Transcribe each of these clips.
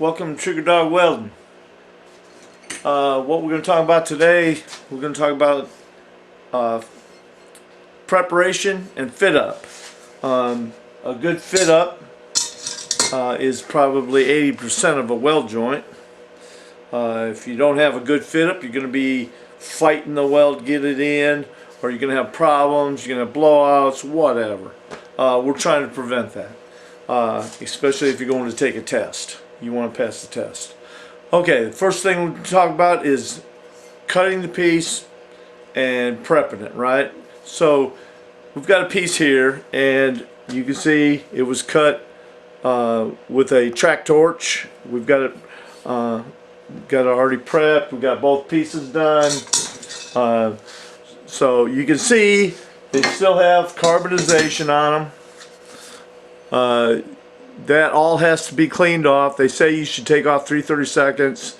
Welcome to Trigger Dog Welding. What we're going to talk about today, we're going to talk about preparation and fit up. A good fit up is probably 80% of a weld joint. If you don't have a good fit up, you're going to be fighting the weld to get it in, or you're going to have problems, you're going to have blowouts, whatever. We're trying to prevent that, especially if you're going to take a test. You want to pass the test. Okay, the first thing we'll talk about is cutting the piece and prepping it, right? So we've got a piece here, and you can see it was cut with a track torch. We've got it already prepped. We've got both pieces done. So you can see they still have carbonization on them. That all has to be cleaned off. They say you should take off 3/32.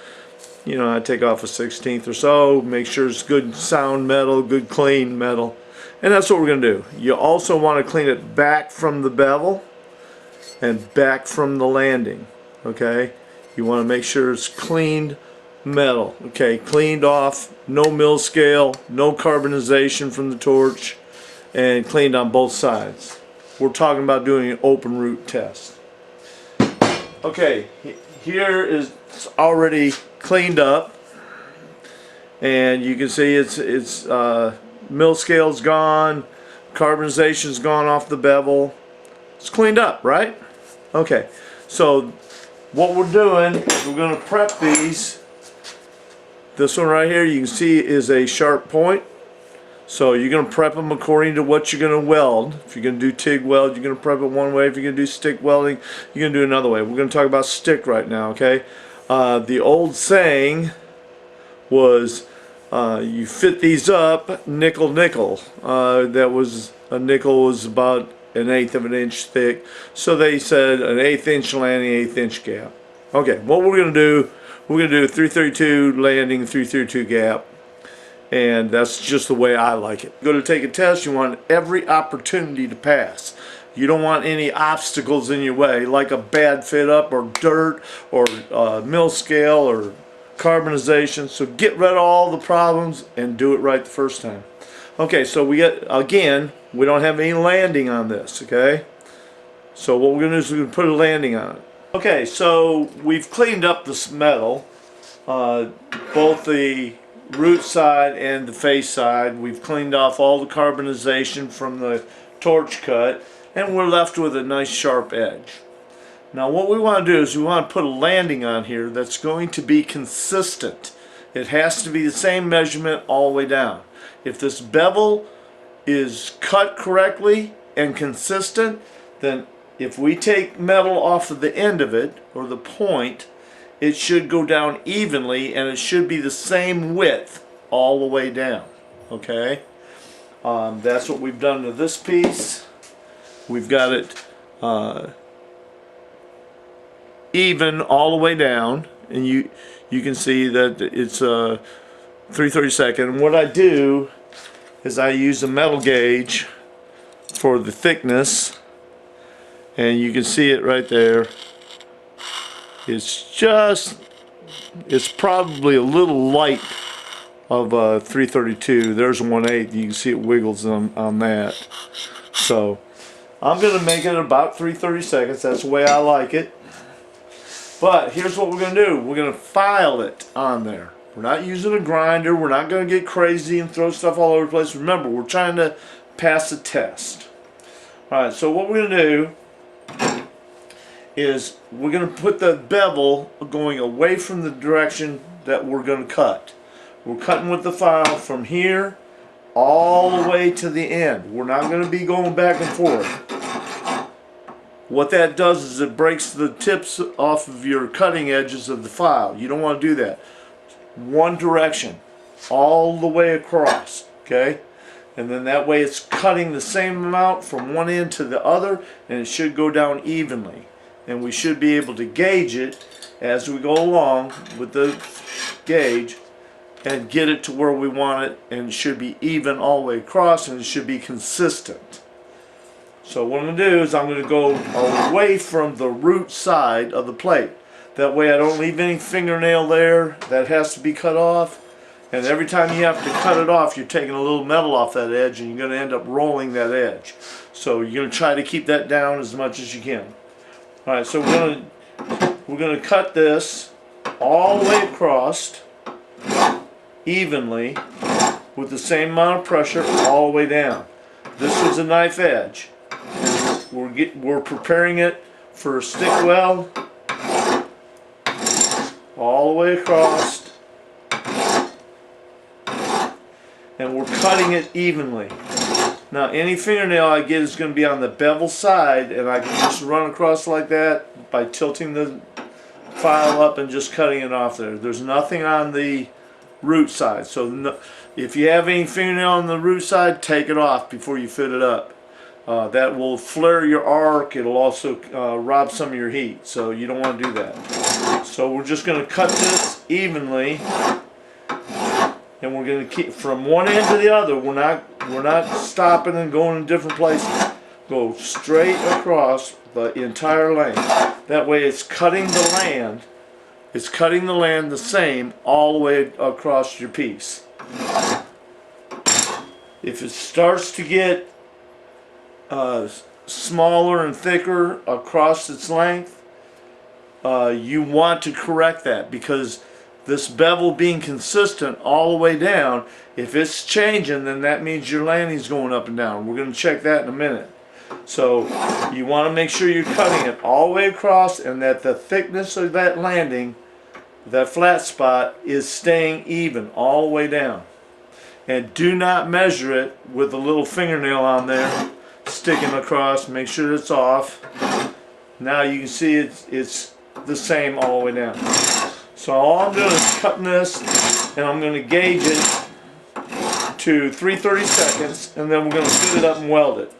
You know, I take off a 1/16 or so. Make sure it's good sound metal, good clean metal. And that's what we're going to do. You also want to clean it back from the bevel and back from the landing. Okay? You want to make sure it's cleaned metal. Okay? Cleaned off, no mill scale, no carbonization from the torch, and cleaned on both sides. We're talking about doing an open root test. Okay, here is already cleaned up, and you can see it's mill scale's gone, carbonization's gone off the bevel. It's cleaned up, right? Okay, so what we're doing is we're going to prep these. This one right here, you can see, is a sharp point. So you're going to prep them according to what you're going to weld. If you're going to do TIG weld, you're going to prep it one way. If you're going to do stick welding, you're going to do another way. We're going to talk about stick right now, okay? The old saying was you fit these up nickel nickel. That was, a nickel was about 1/8 of an inch thick. So they said an 1/8 inch landing, 1/8 inch gap. Okay, what we're going to do, we're going to do a 332 landing, 332 gap. And that's just the way I like it. Go to take a test, you want every opportunity to pass. You don't want any obstacles in your way, like a bad fit up or dirt or mill scale or carbonization. So get rid of all the problems and do it right the first time. Okay, so we get, again, we don't have any landing on this, okay? So what we're going to do is we're going to put a landing on it. Okay, so we've cleaned up this metal, both the root side and the face side. We've cleaned off all the carbonization from the torch cut, and we're left with a nice sharp edge. Now what we want to do is we want to put a landing on here that's going to be consistent. It has to be the same measurement all the way down. If this bevel is cut correctly and consistent, then if we take metal off of the end of it, or the point, it should go down evenly, and it should be the same width all the way down. Okay, that's what we've done to this piece. We've got it even all the way down, and you can see that it's 3/32. And what I do is I use a metal gauge for the thickness, and you can see it right there. It's probably a little light of 332. There's 1/8. You can see it wiggles on that. So I'm going to make it about 3/32. That's the way I like it. But here's what we're going to do. We're going to file it on there. We're not using a grinder. We're not going to get crazy and throw stuff all over the place. Remember, we're trying to pass the test. Alright, so what we're going to do is we're going to put the bevel going away from the direction that we're going to cut. We're cutting with the file from here all the way to the end. We're not going to be going back and forth. What that does is it breaks the tips off of your cutting edges of the file. You don't want to do that. One direction all the way across, okay? And then that way it's cutting the same amount from one end to the other, and it should go down evenly. And we should be able to gauge it as we go along with the gauge and get it to where we want it, and it should be even all the way across, and it should be consistent. So what I'm going to do is I'm going to go away from the root side of the plate. That way I don't leave any fingernail there that has to be cut off. And every time you have to cut it off, you're taking a little metal off that edge and you're going to end up rolling that edge. So you're going to try to keep that down as much as you can. Alright, so we're going to cut this all the way across evenly with the same amount of pressure all the way down. This is a knife edge. We're preparing it for a stick weld all the way across, and we're cutting it evenly. Now any fingernail I get is going to be on the bevel side, and I can just run across like that by tilting the file up and just cutting it off there. There's nothing on the root side, so no, if you have any fingernail on the root side, take it off before you fit it up. That will flare your arc. It'll also rob some of your heat, so you don't want to do that. So we're just going to cut this evenly, and we're going to keep from one end to the other. We're not stopping and going in different places. Go straight across the entire length. That way it's cutting the land. It's cutting the land the same all the way across your piece. If it starts to get smaller and thicker across its length, you want to correct that, because this bevel being consistent all the way down, if it's changing, then that means your landing's going up and down. We're going to check that in a minute. So you want to make sure you're cutting it all the way across and that the thickness of that landing, that flat spot, is staying even all the way down. And do not measure it with a little fingernail on there sticking across. Make sure it's off. Now you can see it's the same all the way down. So all I'm doing is cutting this, and I'm going to gauge it to 3/32, and then we're going to fit it up and weld it.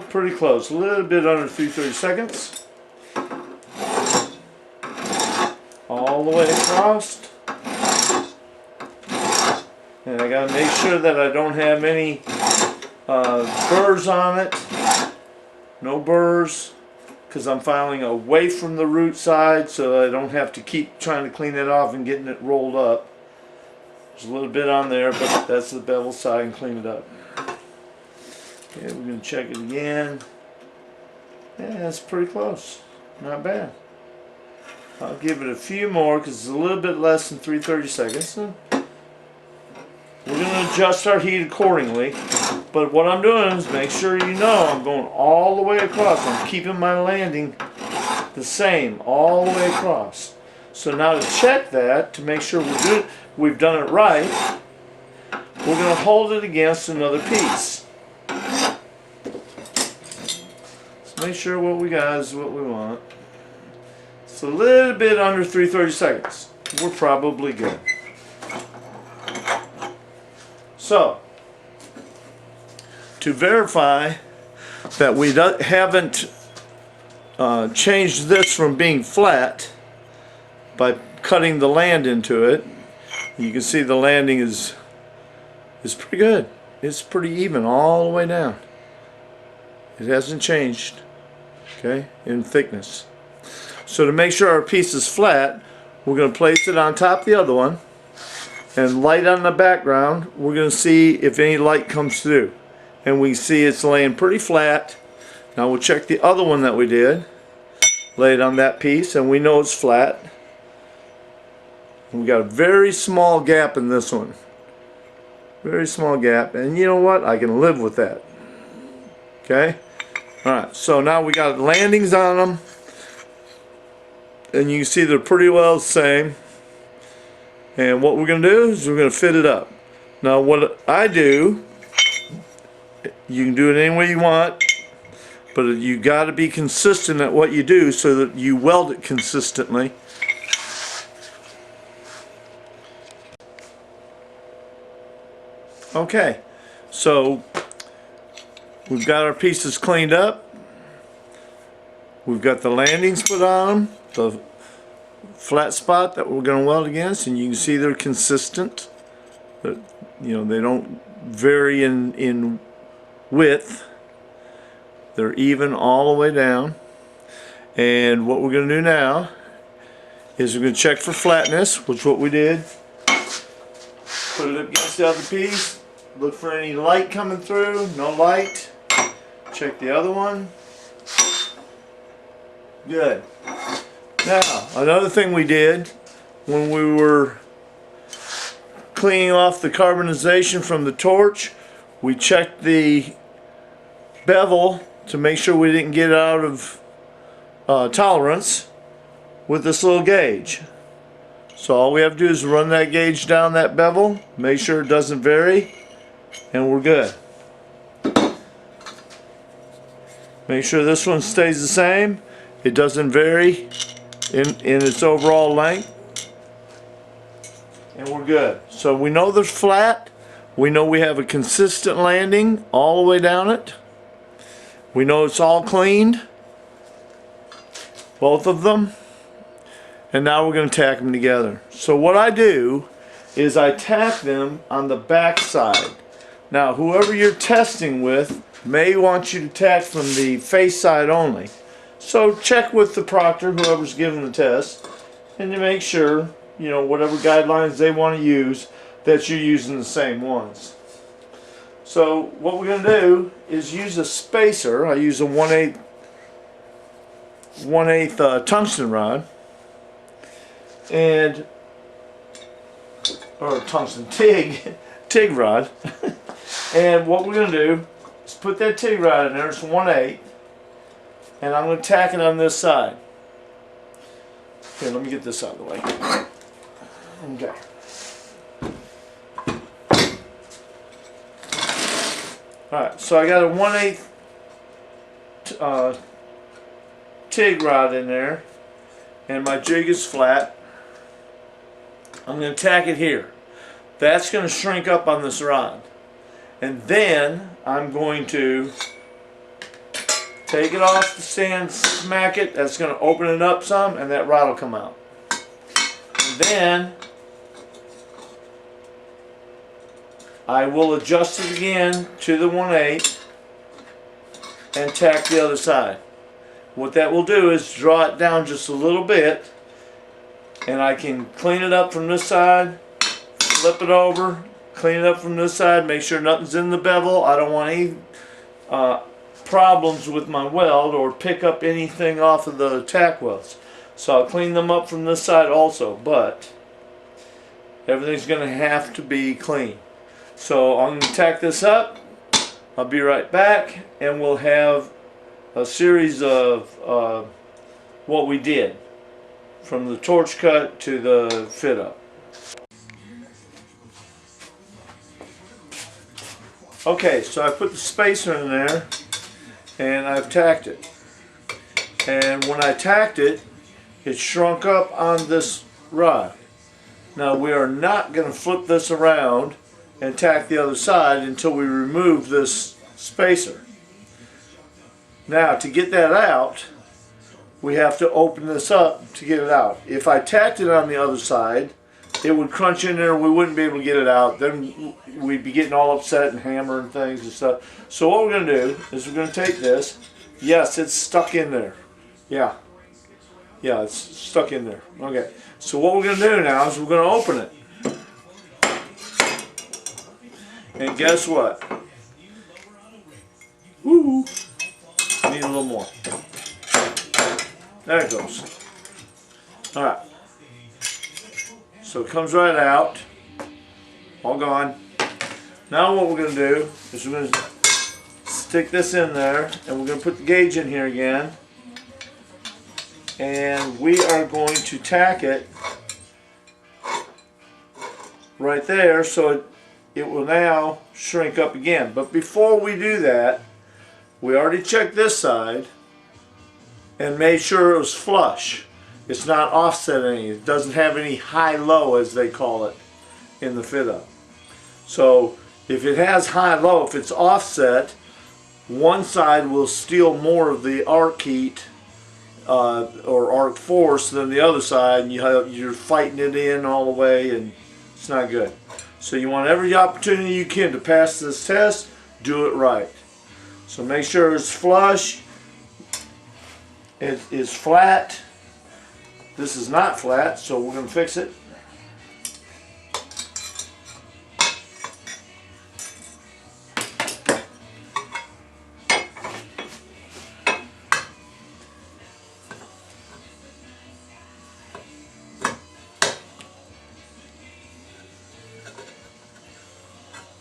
Pretty close, a little bit under 3/32. All the way across. And I gotta make sure that I don't have any burrs on it. No burrs, because I'm filing away from the root side, so I don't have to keep trying to clean it off and getting it rolled up. There's a little bit on there, but that's the bevel side, and clean it up. Okay, we're going to check it again. Yeah, that's pretty close. Not bad. I'll give it a few more because it's a little bit less than 3/32. We're going to adjust our heat accordingly. But what I'm doing is make sure you know I'm going all the way across. I'm keeping my landing the same all the way across. So now to check that, to make sure we've done it right, we're going to hold it against another piece. Let's make sure what we got is what we want. It's a little bit under 3/32. We're probably good. So, to verify that we haven't changed this from being flat by cutting the land into it, you can see the landing is pretty good. It's pretty even all the way down. It hasn't changed, okay, in thickness. So to make sure our piece is flat, we're going to place it on top of the other one, and light on the background, we're going to see if any light comes through. And we can see it's laying pretty flat. Now we'll check the other one that we did. Lay it on that piece, and we know it's flat. And we got a very small gap in this one. Very small gap, and you know what? I can live with that. Okay? Alright, so now we got landings on them. And you can see they're pretty well the same. And what we're going to do is we're going to fit it up. Now what I do, you can do it any way you want, but you got to be consistent at what you do so that you weld it consistently. Okay, so we've got our pieces cleaned up. We've got the landings put on them, the flat spot that we're going to weld against, and you can see they're consistent. You know, they don't vary in width. They're even all the way down. And what we're going to do now is we're going to check for flatness, which is what we did. Put it up against the other piece. Look for any light coming through. No light. Check the other one. Good. Now, another thing we did when we were cleaning off the carbonization from the torch, we checked the bevel to make sure we didn't get out of tolerance with this little gauge. So all we have to do is run that gauge down that bevel, make sure it doesn't vary, and we're good. Make sure this one stays the same. It doesn't vary in its overall length. And we're good. So we know they're flat. We know we have a consistent landing all the way down it. We know it's all cleaned. Both of them. And now we're going to tack them together. So what I do is I tack them on the back side. Now whoever you're testing with may want you to tack from the face side only. So check with the proctor, whoever's giving the test, and to make sure, you know, whatever guidelines they want to use, that you're using the same ones. So what we're going to do is use a spacer. I use a 1/8 tungsten rod, and or tungsten TIG rod. And what we're going to do is put that TIG rod in there. It's 1/8, and I'm going to tack it on this side. Okay, let me get this out of the way. Okay. Alright, so I got a 1/8 TIG rod in there, and my jig is flat. I'm going to tack it here. That's going to shrink up on this rod. And then I'm going to take it off the stand, smack it. That's going to open it up some, and that rod will come out. And then I will adjust it again to the 1/8 and tack the other side. What that will do is draw it down just a little bit, and I can clean it up from this side, flip it over, clean it up from this side, make sure nothing's in the bevel. I don't want any problems with my weld or pick up anything off of the tack welds. So I'll clean them up from this side also, but everything's going to have to be clean. So I'm going to tack this up. I'll be right back, and we'll have a series of what we did from the torch cut to the fit up. Okay, so I put the spacer in there and I've tacked it. And when I tacked it, it shrunk up on this rod. Now we are not going to flip this around and tack the other side until we remove this spacer. Now to get that out, we have to open this up to get it out. If I tacked it on the other side, it would crunch in there and we wouldn't be able to get it out. Then we'd be getting all upset and hammering things and stuff. So what we're going to do is we're going to take this. Yes, it's stuck in there. Yeah, it's stuck in there. Okay, so what we're going to do now is we're going to open it. And guess what? Woo! Need a little more. There it goes. Alright. So it comes right out. All gone. Now what we're going to do is we're going to stick this in there, and we're going to put the gauge in here again. And we are going to tack it right there so it will now shrink up again. But before we do that, we already checked this side and made sure it was flush. It's not offset any. It doesn't have any high-low, as they call it, in the fit-up. So if it has high-low, if it's offset, one side will steal more of the arc heat or arc force than the other side, and you're fighting it in all the way, and it's not good. So you want every opportunity you can to pass this test, do it right. So make sure it's flush. It is flat. This is not flat, so we're going to fix it.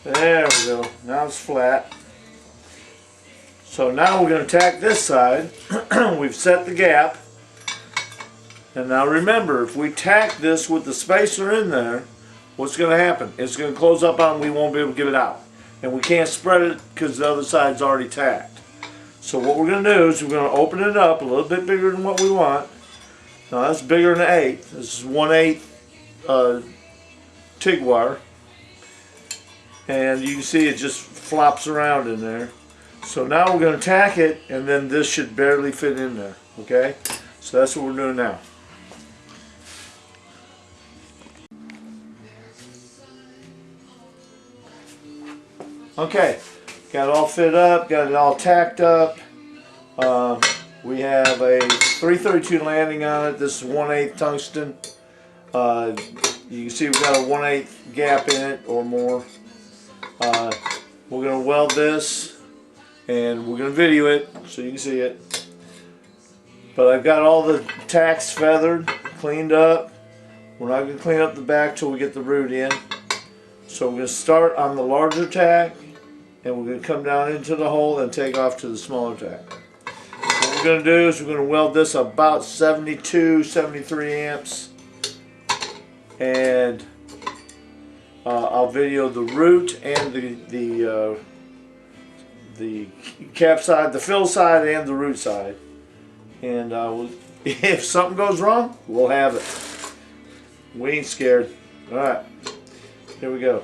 There we go. Now it's flat. So now we're going to tack this side. We've set the gap. And now remember, if we tack this with the spacer in there, what's going to happen? It's going to close up on, we won't be able to get it out. And we can't spread it because the other side's already tacked. So what we're going to do is we're going to open it up a little bit bigger than what we want. Now that's bigger than an 1/8. This is 1/8 TIG wire. And you can see it just flops around in there. So now we're going to tack it, and then this should barely fit in there. Okay? So that's what we're doing now. Okay, got it all fit up, got it all tacked up. We have a 332 landing on it. This is 1/8 tungsten. You can see we've got a 1/8 gap in it or more. We're going to weld this, and we're going to video it so you can see it. But I've got all the tacks feathered, cleaned up. We're not going to clean up the back till we get the root in. So we're going to start on the larger tack, and we're going to come down into the hole and take off to the smaller tack. What we're going to do is we're going to weld this about 72, 73 amps. And I'll video the root and the cap side, the fill side and the root side. And if something goes wrong, we'll have it. We ain't scared. Alright, here we go.